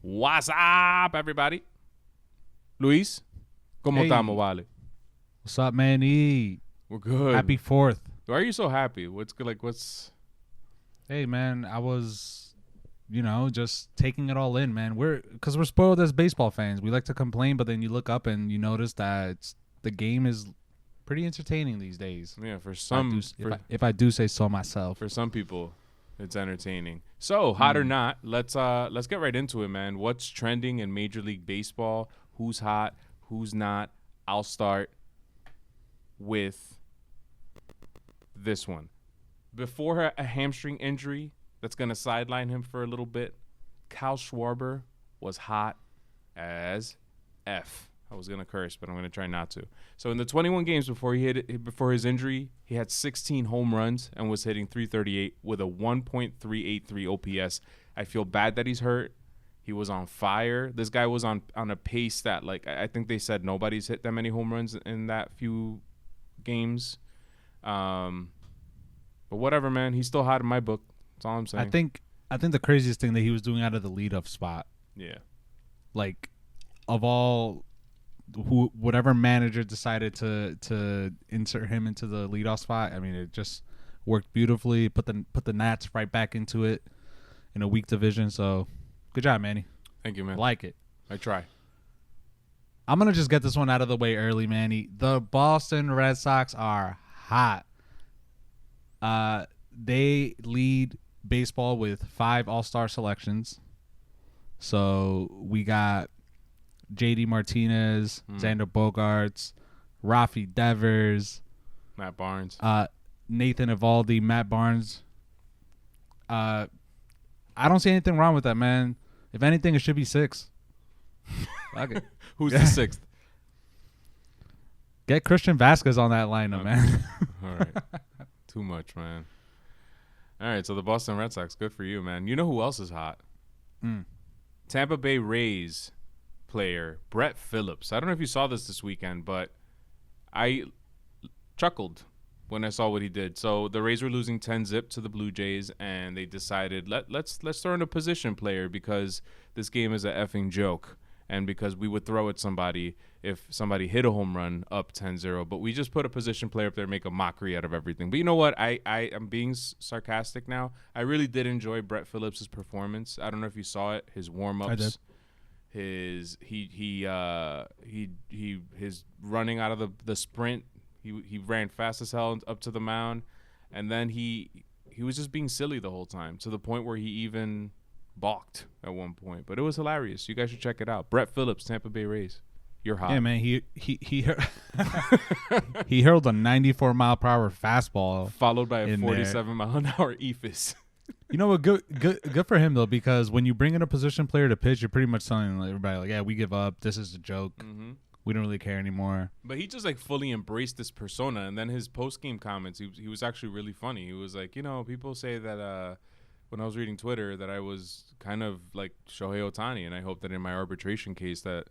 What's up, everybody? Luis, ¿cómo estamos, Vale? What's up, man? We're good. Happy 4th. Why are you so happy? What's good? Like, what's... Hey, man, I was, just taking it all in, man. Because we're spoiled as baseball fans. We like to complain, but then you look up and you notice that the game is pretty entertaining these days. Yeah, for some... If I do say so myself. For some people, it's entertaining. So, hot or not, let's get right into it, man. What's trending in Major League Baseball? Who's hot? Who's not? I'll start with this one. Before a hamstring injury that's going to sideline him for a little bit, Kyle Schwarber was hot as F. I was going to curse, but I'm going to try not to. So in the 21 games before his injury, he had 16 home runs and was hitting .338 with a 1.383 OPS. I feel bad that he's hurt. He was on fire. This guy was on a pace that, like, I think they said nobody's hit that many home runs in that few games. But whatever, man. He's still hot in my book. That's all I'm saying. I think the craziest thing that he was doing out of the leadoff spot. Yeah. Like, of all... whatever manager decided to insert him into the leadoff spot, I mean, it just worked beautifully. Put the Nats right back into it in a weak division. So, good job, Manny. Thank you, man. I like it. I try. I'm gonna just get this one out of the way early, Manny. The Boston Red Sox are hot. They lead baseball with 5 All-Star selections. So we got JD Martinez, Xander Bogaerts, Rafi Devers, Matt Barnes, Nathan Eovaldi, Matt Barnes. I don't see anything wrong with that, man. If anything, it should be 6. Okay. Who's the 6th? Get Christian Vasquez on that lineup, man. All right. Too much, man. All right, so the Boston Red Sox, good for you, man. You know who else is hot? Tampa Bay Rays player Brett Phillips. I don't know if you saw this weekend, but I chuckled when I saw what he did. So the Rays were losing 10-0 to the Blue Jays, and they decided let's throw in a position player because this game is a effing joke, and because we would throw at somebody if somebody hit a home run up 10-0. But we just put a position player up there and make a mockery out of everything. But you know what? I am being sarcastic now. I really did enjoy Brett Phillips' performance. I don't know if you saw it. His warm-ups. I did. His running out of the sprint. He ran fast as hell up to the mound, and then he was just being silly the whole time to the point where he even balked at one point. But it was hilarious. You guys should check it out. Brett Phillips, Tampa Bay Rays. You're hot. Yeah, man. He he hurled a 94-mile-per-hour fastball, followed by a 47-mile-an-hour eephus. You know what? Good for him though, because when you bring in a position player to pitch, you're pretty much telling everybody like, "Yeah, we give up. This is a joke. Mm-hmm. We don't really care anymore." But he just like fully embraced this persona, and then his post-game comments, he was actually really funny. He was like, people say that when I was reading Twitter that I was kind of like Shohei Ohtani, and I hope that in my arbitration case that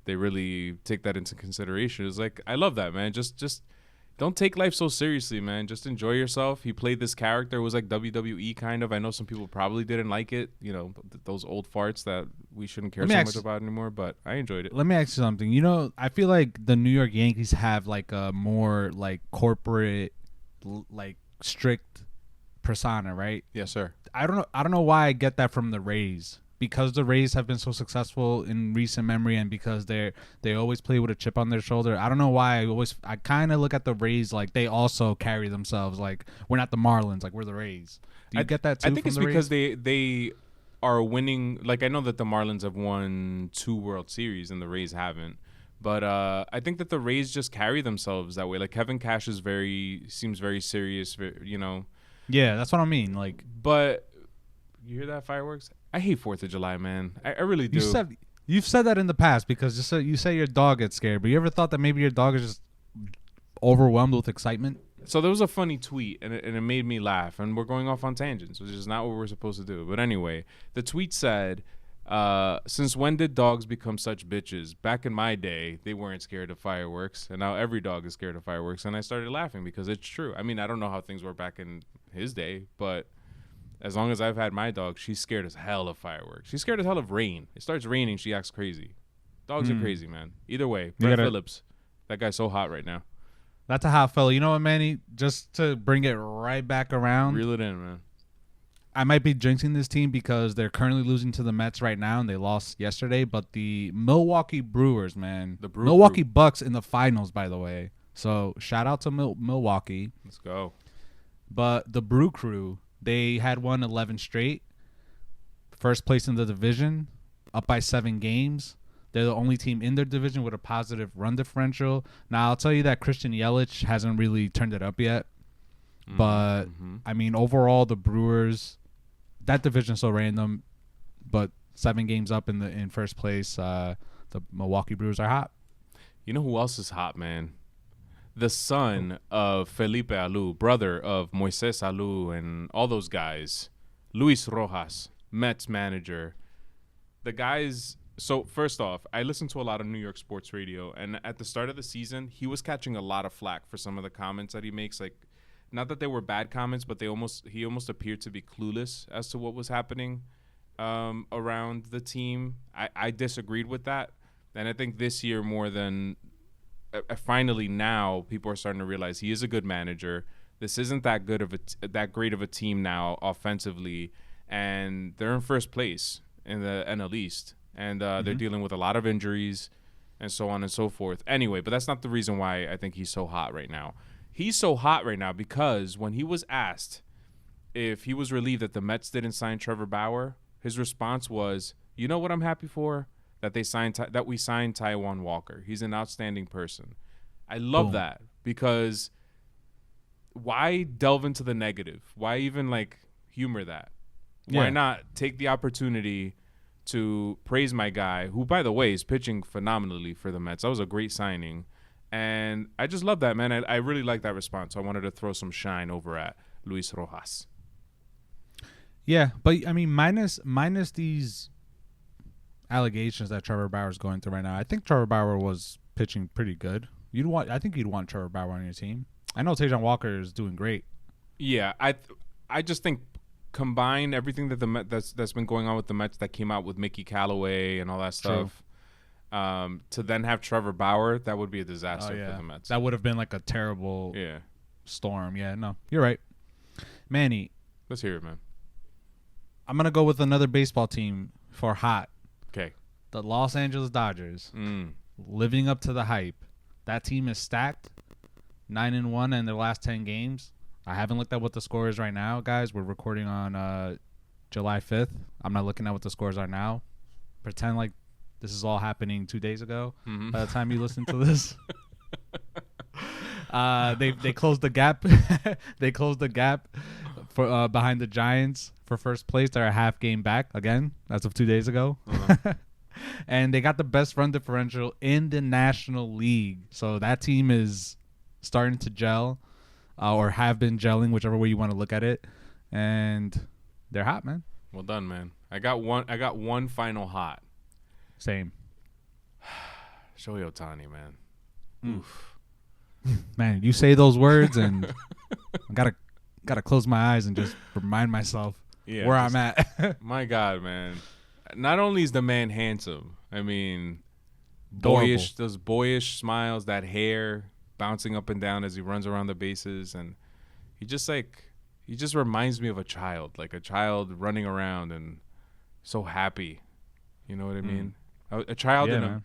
they really take that into consideration. It's like, I love that, man. Just don't take life so seriously, man. Just enjoy yourself. He played this character. It was like WWE kind of. I know some people probably didn't like it, those old farts that we shouldn't care so much about anymore, but I enjoyed it. Let me ask you something. I feel like the New York Yankees have like a more like corporate, like strict persona, right? Yes, sir. I don't know why I get that from the Rays. Because the Rays have been so successful in recent memory, and because they always play with a chip on their shoulder, I don't know why I kind of look at the Rays like they also carry themselves like we're not the Marlins, like we're the Rays. Do you get that too? I think it's because they are winning. Like, I know that the Marlins have won 2 World Series and the Rays haven't, but I think that the Rays just carry themselves that way. Like Kevin Cash seems very serious, Yeah, that's what I mean. Like, but you hear that, fireworks? I hate 4th of July, man. I really do. You've said that in the past because you say your dog gets scared, but you ever thought that maybe your dog is just overwhelmed with excitement? So there was a funny tweet, and it made me laugh, and we're going off on tangents, which is not what we're supposed to do. But anyway, the tweet said, since when did dogs become such bitches? Back in my day, they weren't scared of fireworks, and now every dog is scared of fireworks. And I started laughing because it's true. I mean, I don't know how things were back in his day, but as long as I've had my dog, she's scared as hell of fireworks. She's scared as hell of rain. It starts raining, she acts crazy. Dogs are crazy, man. Either way, Brett Phillips, that guy's so hot right now. That's a hot fella. You know what, Manny? Just to bring it right back around. Reel it in, man. I might be jinxing this team because they're currently losing to the Mets right now, and they lost yesterday. But the Milwaukee Brewers, man. The Milwaukee Bucks in the finals, by the way. So shout out to Milwaukee. Let's go. But the Brew Crew, they had won 11 straight. First place in the division, up by 7 games. They're the only team in their division with a positive run differential. Now, I'll tell you that Christian Yelich hasn't really turned it up yet. But, I mean, overall, the Brewers, that division's so random. But 7 games up in first place, the Milwaukee Brewers are hot. You know who else is hot, man? The son of Felipe Alou, brother of Moises Alou and all those guys. Luis Rojas, Mets manager. The guys... So, first off, I listen to a lot of New York sports radio, and at the start of the season, he was catching a lot of flack for some of the comments that he makes. Like, not that they were bad comments, but he almost appeared to be clueless as to what was happening around the team. I disagreed with that, and I think this year more than finally now, people are starting to realize he is a good manager. This isn't that great of a team now offensively, and they're in first place in the NL East. And they're dealing with a lot of injuries and so on and so forth. Anyway, but that's not the reason why I think he's so hot right now. He's so hot right now because when he was asked if he was relieved that the Mets didn't sign Trevor Bauer, his response was, "You know what I'm happy for? That we signed Taijuan Walker. He's an outstanding person." I love that because why delve into the negative? Why even humor that? Yeah. Why not take the opportunity to praise my guy, who, by the way, is pitching phenomenally for the Mets. That was a great signing. And I just love that, man. I really like that response. I wanted to throw some shine over at Luis Rojas. Yeah, but, I mean, minus these allegations that Trevor Bauer is going through right now, I think Trevor Bauer was pitching pretty good. I think you'd want Trevor Bauer on your team. I know Taijuan Walker is doing great. Yeah, I just think combine everything that that's been going on with the Mets that came out with Mickey Callaway and all that stuff, to then have Trevor Bauer, that would be a disaster for the Mets. That would have been like a terrible storm. Yeah, no, you're right. Manny. Let's hear it, man. I'm going to go with another baseball team for hot. Okay. The Los Angeles Dodgers. Living up to the hype. That team is stacked. 9-1 in their last 10 games. I haven't looked at what the score is right now, guys. We're recording on July 5th. I'm not looking at what the scores are now. Pretend like this is all happening 2 days ago. By the time you listen to this, they closed the gap. They closed the gap for behind the Giants for first place. They're a half game back again as of 2 days ago. And they got the best run differential in the National League. So that team is starting to gel. Or have been gelling, whichever way you want to look at it, and they're hot, man. Well done, man. I got one final hot. Same. Shohei Ohtani, man. Oof. Man, you say those words, and I gotta close my eyes and just remind myself where I'm at. My God, man. Not only is the man handsome, I mean, those boyish smiles, that hair bouncing up and down as he runs around the bases, and he just reminds me of a child, like a child running around and so happy. You know what I mean? A child in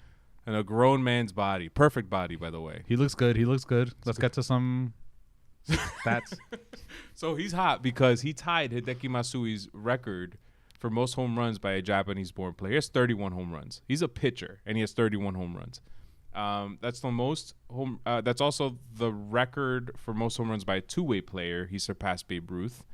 a grown man's body. Perfect body, by the way. He looks good. Let's get to some stats. So he's hot because he tied Hideki Masui's record for most home runs by a Japanese-born player. He has 31 home runs. He's a pitcher, and he has 31 home runs. That's the most home. That's also the record for most home runs by a two-way player. He surpassed Babe Ruth,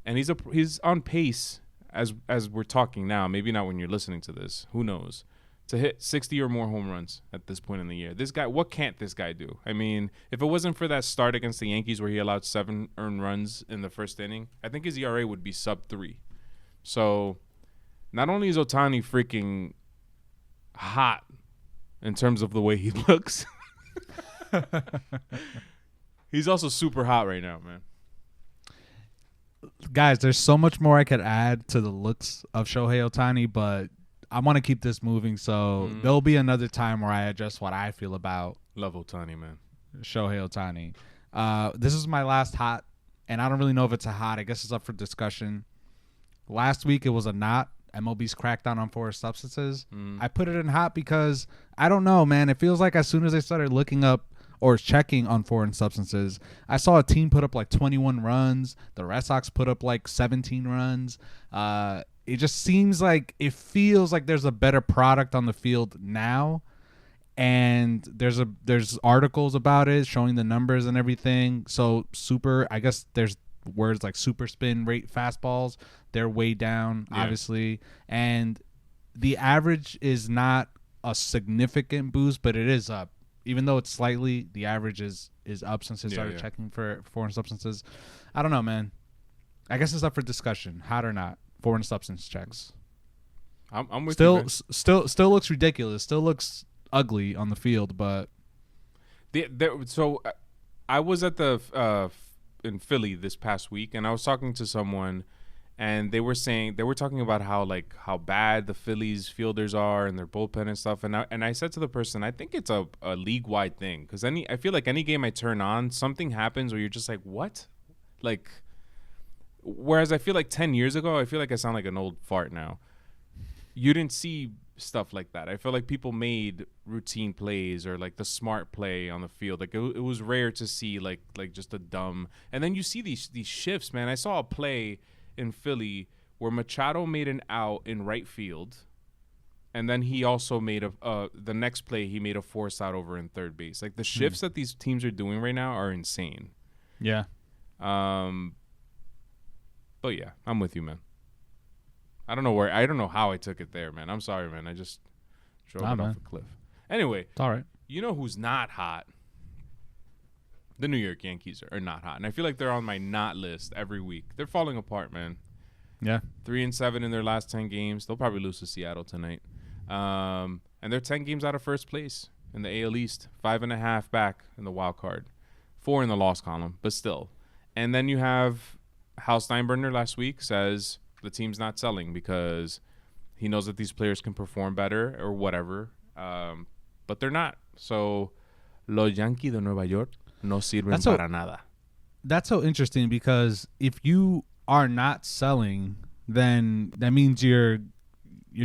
and he's on pace as we're talking now. Maybe not when you're listening to this. Who knows? To hit 60 or more home runs at this point in the year. This guy, what can't this guy do? I mean, if it wasn't for that start against the Yankees where he allowed 7 earned runs in the first inning, I think his ERA would be sub-3. So, not only is Ohtani freaking hot in terms of the way he looks, he's also super hot right now, man. Guys, there's so much more I could add to the looks of Shohei Ohtani, but I want to keep this moving. So there'll be another time where I address what I feel about Love Ohtani, man. Shohei Ohtani. This is my last hot, and I don't really know if it's a hot. I guess it's up for discussion. Last week it was a not. MLB's crackdown on foreign substances. I put it in hot because I don't know, man. It feels like as soon as I started looking up or checking on foreign substances, I saw a team put up like 21 runs. The Red Sox put up like 17 runs. It just seems like it feels like there's a better product on the field now. And there's articles about it showing the numbers and everything. So I guess there's words like super spin rate fastballs. They're way down, obviously. And the average is not a significant boost, but it is up. Even though it's slightly, the average is up since they started checking for foreign substances. I don't know, man. I guess it's up for discussion, hot or not. Foreign substance checks. I'm with you, man. Still looks ridiculous. Still looks ugly on the field, but so I was at the in Philly this past week, and I was talking to someone, and they were talking about how bad the Phillies fielders are and their bullpen and stuff, and I said to the person, I think it's a league wide thing, because I feel like any game I turn on, something happens where you're just like, what, like. Whereas I feel like 10 years ago, I feel like I sound like an old fart now. You didn't see stuff like that. I feel like people made routine plays or like the smart play on the field. Like it was rare to see like just a dumb. And then you see these shifts, man. I saw a play in Philly where Machado made an out in right field, and then he also made the next play he made a force out over in third base. Like the shifts that these teams are doing right now are insane. Yeah. But yeah, I'm with you, man. I don't know how I took it there, man. I'm sorry, man. I just drove it off a cliff. Anyway, it's all right. You know who's not hot? The New York Yankees are not hot, and I feel like they're on my not list every week. They're falling apart, man. Yeah, 3-7 in their last 10 games. They'll probably lose to Seattle tonight, and they're 10 games out of first place in the AL East, 5.5 back in the wild card, 4 in the loss column, but still. And then you have Hal Steinbrenner last week says the team's not selling because he knows that these players can perform better or whatever, but they're not. So, los Yankees de Nueva York no sirven para nada. That's so interesting because if you are not selling, then that means you're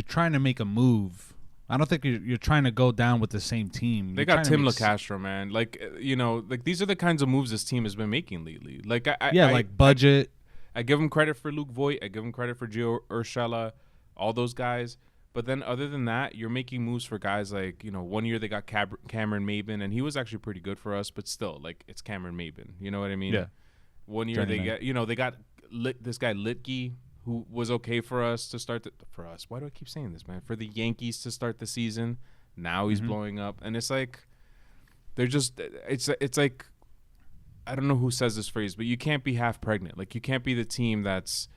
trying to make a move. I don't think you're trying to go down with the same team. They got Tim LeCastro, man. Like, like these are the kinds of moves this team has been making lately. Like, like budget. I give him credit for Luke Voit. I give him credit for Gio Urshela, all those guys. But then other than that, you're making moves for guys like, 1 year they got Cameron Maybin, and he was actually pretty good for us. But still, like, it's Cameron Maybin. You know what I mean? Yeah. 1 year they got this guy Litke, who was okay for us to start for us. Why do I keep saying this, man? For the Yankees to start the season. Now he's blowing up. And it's like they're just it's like I don't know who says this phrase, but you can't be half pregnant. Like you can't be the team that's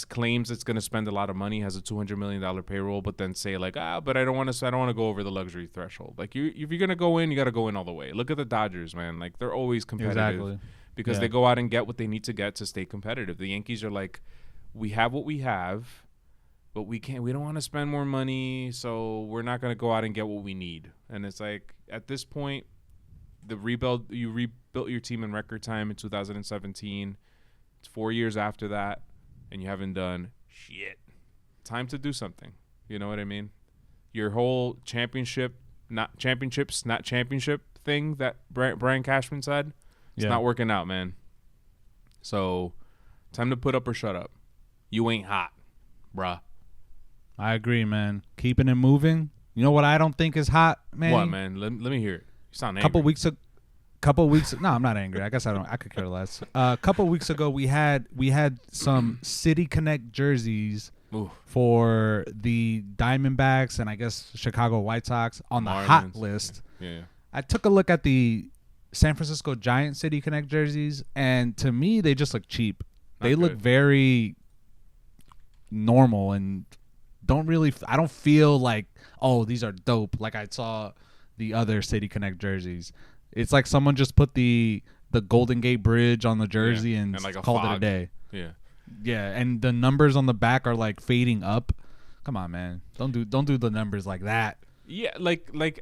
claims it's going to spend a lot of money, has a $200 million payroll, but then say like, but I don't want to go over the luxury threshold. Like if you're going to go in, you got to go in all the way. Look at the Dodgers, man. Like they're always competitive because they go out and get what they need to get to stay competitive. The Yankees are like, we have what we have, but we don't want to spend more money, so we're not going to go out and get what we need. And it's like at this point, you rebuilt your team in record time in 2017. It's 4 years after that, and you haven't done shit. Time to do something. You know what I mean? Your whole championship thing that Brian Cashman said, it's not working out, man. So, time to put up or shut up. You ain't hot, bruh. I agree, man. Keeping it moving. You know what I don't think is hot, man? What, man? Let me hear it. You sound angry. Couple weeks. No, I'm not angry. I guess I could care less. A couple weeks ago, we had some City Connect jerseys for the Diamondbacks and I guess Chicago White Sox on the hot list. Yeah. I took a look at the San Francisco Giants City Connect jerseys, and to me, they just look cheap. They look very normal and I don't feel like, oh, these are dope like I saw the other City Connect jerseys. It's like someone just put the Golden Gate Bridge on the jersey and like called it a day. Yeah. Yeah, and the numbers on the back are like fading up. Come on, man. Don't do the numbers like that. Yeah,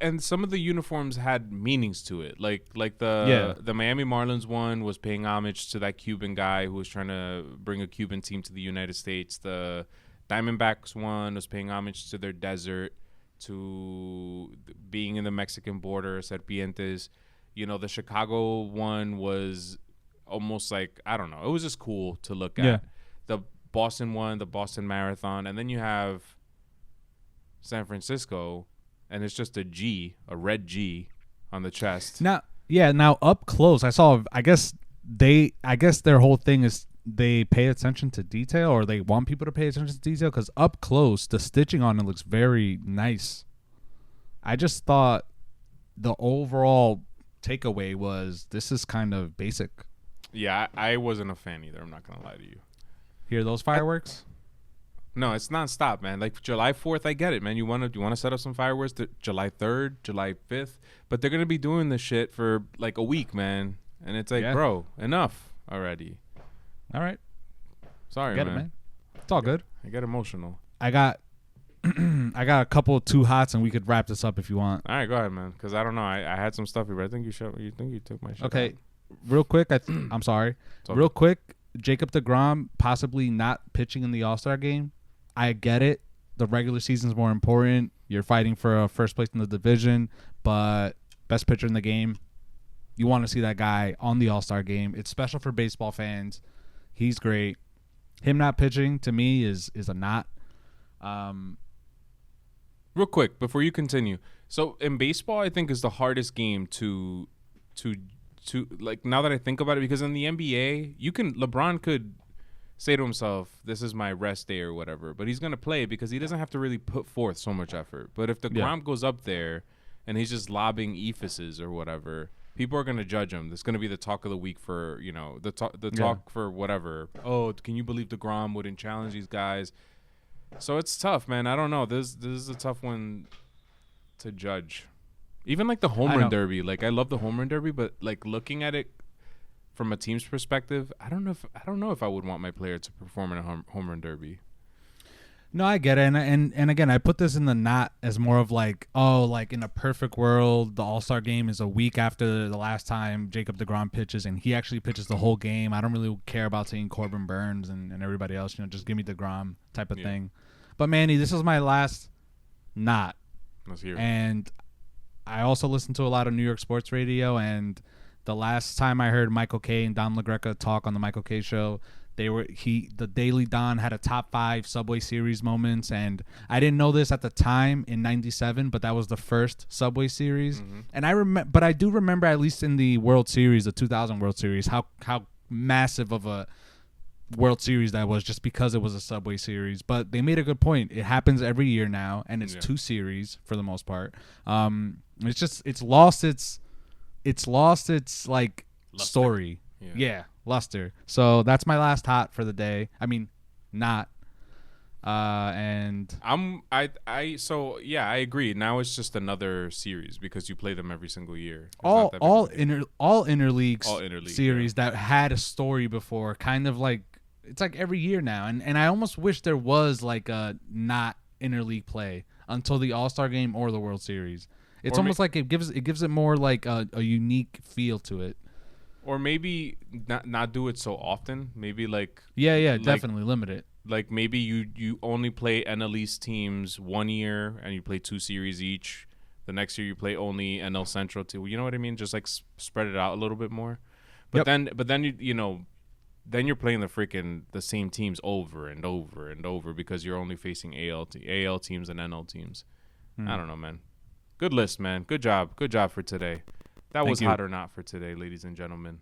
and some of the uniforms had meanings to it. Like the Miami Marlins one was paying homage to that Cuban guy who was trying to bring a Cuban team to the United States. The Diamondbacks one was paying homage to their desert, to being in the Mexican border, Serpientes. You know, the Chicago one was almost like, I don't know, it was just cool to look at. Yeah. The Boston one, the Boston Marathon, and then you have San Francisco, and it's just a red G on the chest. Now up close, I guess their whole thing is they pay attention to detail, or they want people to pay attention to detail, because up close the stitching on it looks very nice. I just thought the overall takeaway was this is kind of basic. Yeah, I wasn't a fan either. I'm not gonna lie to you. Hear those fireworks? No, it's nonstop, man. Like July 4th, I get it, man. You want to set up some fireworks July 3rd, July 5th, but they're gonna be doing this shit for like a week, man. And it's like, bro, enough already. All right, sorry, get it, man. It's all good. I get emotional. I got a couple of too hots, and we could wrap this up if you want. All right, go ahead, man. Because I don't know. I had some stuff here, but I think you took my shit. Okay, real quick. I'm sorry. Real quick. Jacob deGrom possibly not pitching in the All-Star game. I get it. The regular season's more important. You're fighting for first place in the division, but best pitcher in the game. You want to see that guy on the All-Star game. It's special for baseball fans. He's great. Him not pitching to me is a not. Real quick before you continue. So in baseball, I think is the hardest game to like, now that I think about it, because in the NBA, LeBron could say to himself, this is my rest day or whatever, but he's going to play because he doesn't have to really put forth so much effort. But if DeGrom goes up there and he's just lobbing ephuses or whatever, people are going to judge him. That's going to be the talk of the week for, you know, the talk for whatever. Oh, can you believe DeGrom wouldn't challenge these guys? So it's tough, man. I don't know. This is a tough one to judge. Even like the home run derby. Like, I love the home run derby, but like looking at it from a team's perspective, I don't know if I would want my player to perform in a home run derby. No, I get it, and again, I put this in the not as more of like, oh, like in a perfect world, the All-Star game is a week after the last time Jacob deGrom pitches, and he actually pitches the whole game. I don't really care about seeing Corbin Burns and everybody else. You know, just give me deGrom type of thing. But Manny, this is my last not. Let's hear it. And I also listen to a lot of New York sports radio, and the last time I heard Michael Kay and Dom LaGreca talk on the Michael Kay show, the Daily Don had a top 5 Subway Series moments, and I didn't know this at the time in '97, but that was the first Subway Series. Mm-hmm. And but I do remember, at least in the World Series, the 2000 World Series, how massive of a World Series that was, just because it was a Subway Series. But they made a good point. It happens every year now, and it's 2 series for the most part. It's lost its like luster. Story. Yeah, luster. So that's my last hot for the day. I mean, not. And I agree. Now it's just another series because you play them every single year. All interleague series that had a story before, kind of like, it's like every year now. And I almost wish there was like a not interleague play until the All-Star game or the World Series. It's almost like it gives it more like a unique feel to it. Or maybe not do it so often. Maybe like definitely limit it. Like maybe you only play NL East teams 1 year and you play 2 series each. The next year you play only NL Central too. You know what I mean? Just like spread it out a little bit more. But then then you're playing the same teams over and over and over because you're only facing AL teams and NL teams. I don't know, man. Good list, man. Good job for today. That was hot or not for today, ladies and gentlemen.